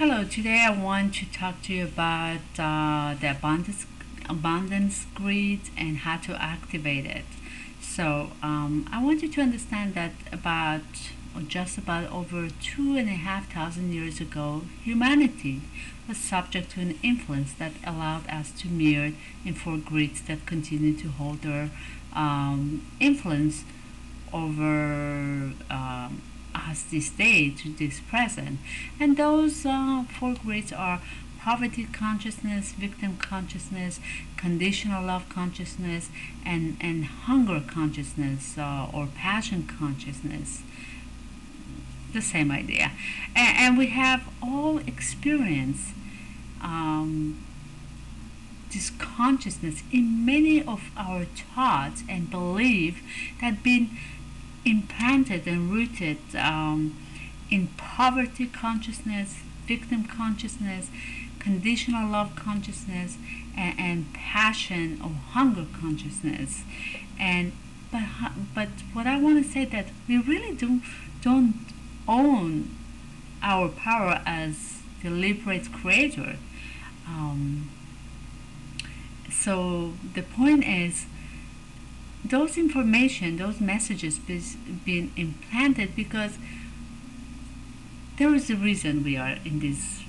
Hello, today I want to talk to you about the abundance grid and how to activate it. I want you to understand that about or just about over 2,500 years ago, humanity was subject to an influence that allowed us to mirror in four grids that continue to hold their influence over us this day to this present. And those four grids are poverty consciousness, victim consciousness, conditional love consciousness, and hunger consciousness or passion consciousness. The same idea. And we have all experienced this consciousness in many of our thoughts and beliefs that been implanted and rooted in poverty consciousness, victim consciousness, conditional love consciousness, and passion or hunger consciousness. And but what I want to say that we really don't own our power as the liberated creator. Um, so the point is those information, those messages being implanted because there is a reason we are in this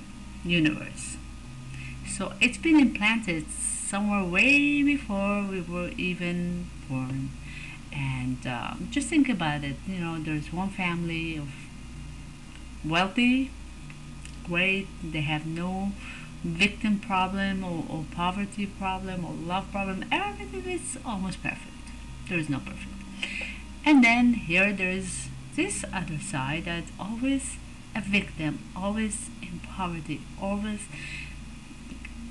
universe. So it's been implanted somewhere way before we were even born. And just think about it. You know, there's one family of wealthy, great. They have no victim problem or poverty problem or love problem. Everything is almost perfect. There is no perfect. And then here there is this other side that's always a victim, always in poverty, always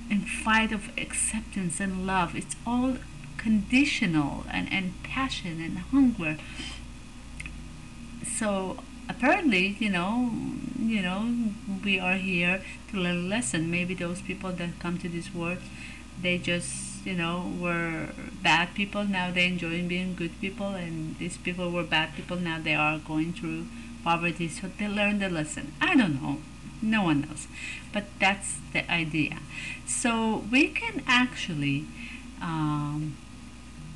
in fight of acceptance and love. It's all conditional and passion and hunger. So apparently, we are here to learn a lesson. Maybe those people that come to this world, they just were bad people. Now they enjoy being good people, and these people were bad people. Now they are going through poverty, so they learned the lesson. I don't know. No one knows, but that's the idea. So we can actually,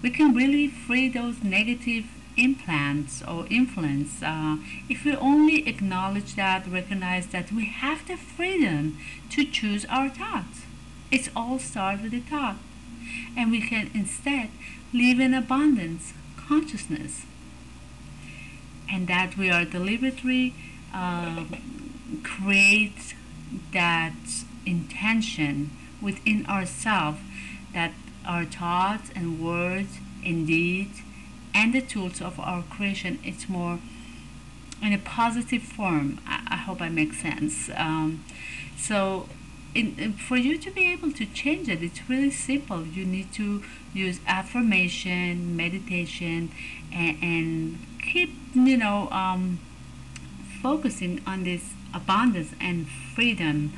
we can really free those negative implants or influence if we only acknowledge that, recognize that we have the freedom to choose our thoughts. It's all starts with the thought, and we can instead live in abundance consciousness, and that we are deliberately create that intention within ourselves, that our thoughts and words and deeds and the tools of our creation, it's more in a positive form. I hope I make sense. For you to be able to change it, it's really simple. You need to use affirmation, meditation, and keep, focusing on this abundance and freedom,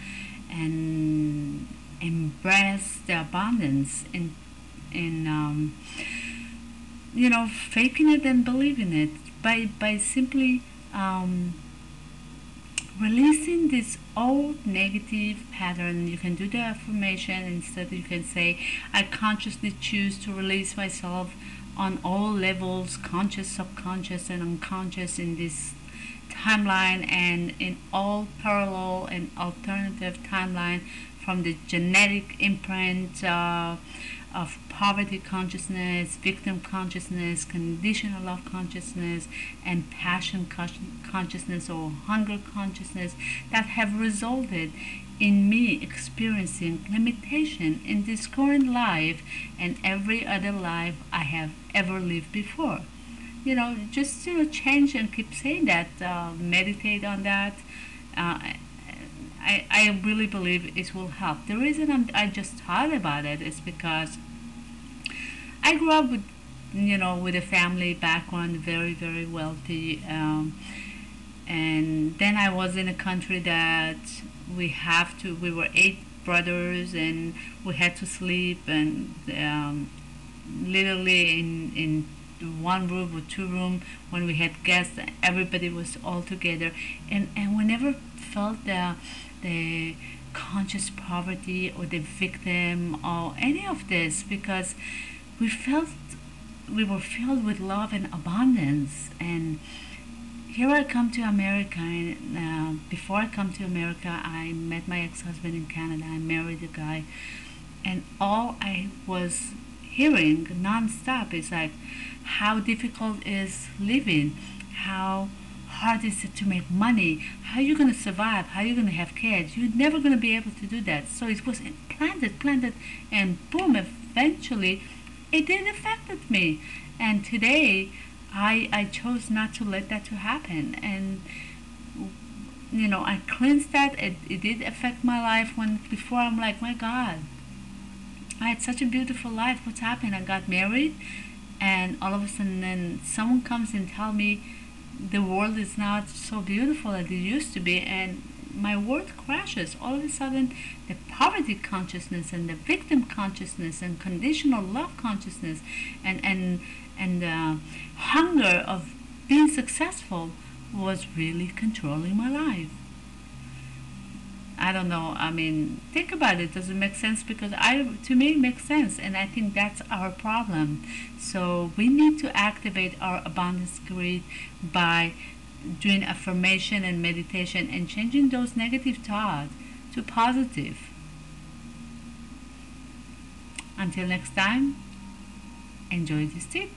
and embrace the abundance in faking it and believing it by simply releasing this old negative pattern. You can do the affirmation. Instead you can say, I consciously choose to release myself on all levels, conscious, subconscious, and unconscious, in this timeline and in all parallel and alternative timeline, from the genetic imprint of poverty consciousness, victim consciousness, conditional love consciousness, and passion consciousness or hunger consciousness, that have resulted in me experiencing limitation in this current life and every other life I have ever lived before. Just change and keep saying that, meditate on that. I really believe it will help. The reason I just thought about it is because I grew up with a family background, very, very wealthy, and then I was in a country that we were 8 brothers, and we had to sleep, and literally in one room or two room. When we had guests, everybody was all together, and we never felt the conscious poverty or the victim or any of this, because we felt we were filled with love and abundance. And here I come to America, and before I come to America, I met my ex-husband in Canada. I married a guy, and all I was hearing nonstop is like how difficult is living, how hard is it to make money, how you going to survive, how you going to have kids. You're never going to be able to do that. So it was planted, and boom, eventually it did affect me. And today I chose not to let that to happen. And I cleansed that. It did affect my life. When before I'm like, my God, I had such a beautiful life. What's happened? I got married, and all of a sudden, then someone comes and tell me the world is not so beautiful as it used to be, and my world crashes. All of a sudden, the poverty consciousness and the victim consciousness and conditional love consciousness and hunger of being successful was really controlling my life. I don't know. I mean, think about it. Does it make sense? Because to me, it makes sense, and I think that's our problem. So we need to activate our abundance grid by doing affirmation and meditation and changing those negative thoughts to positive. Until next time, enjoy this tip.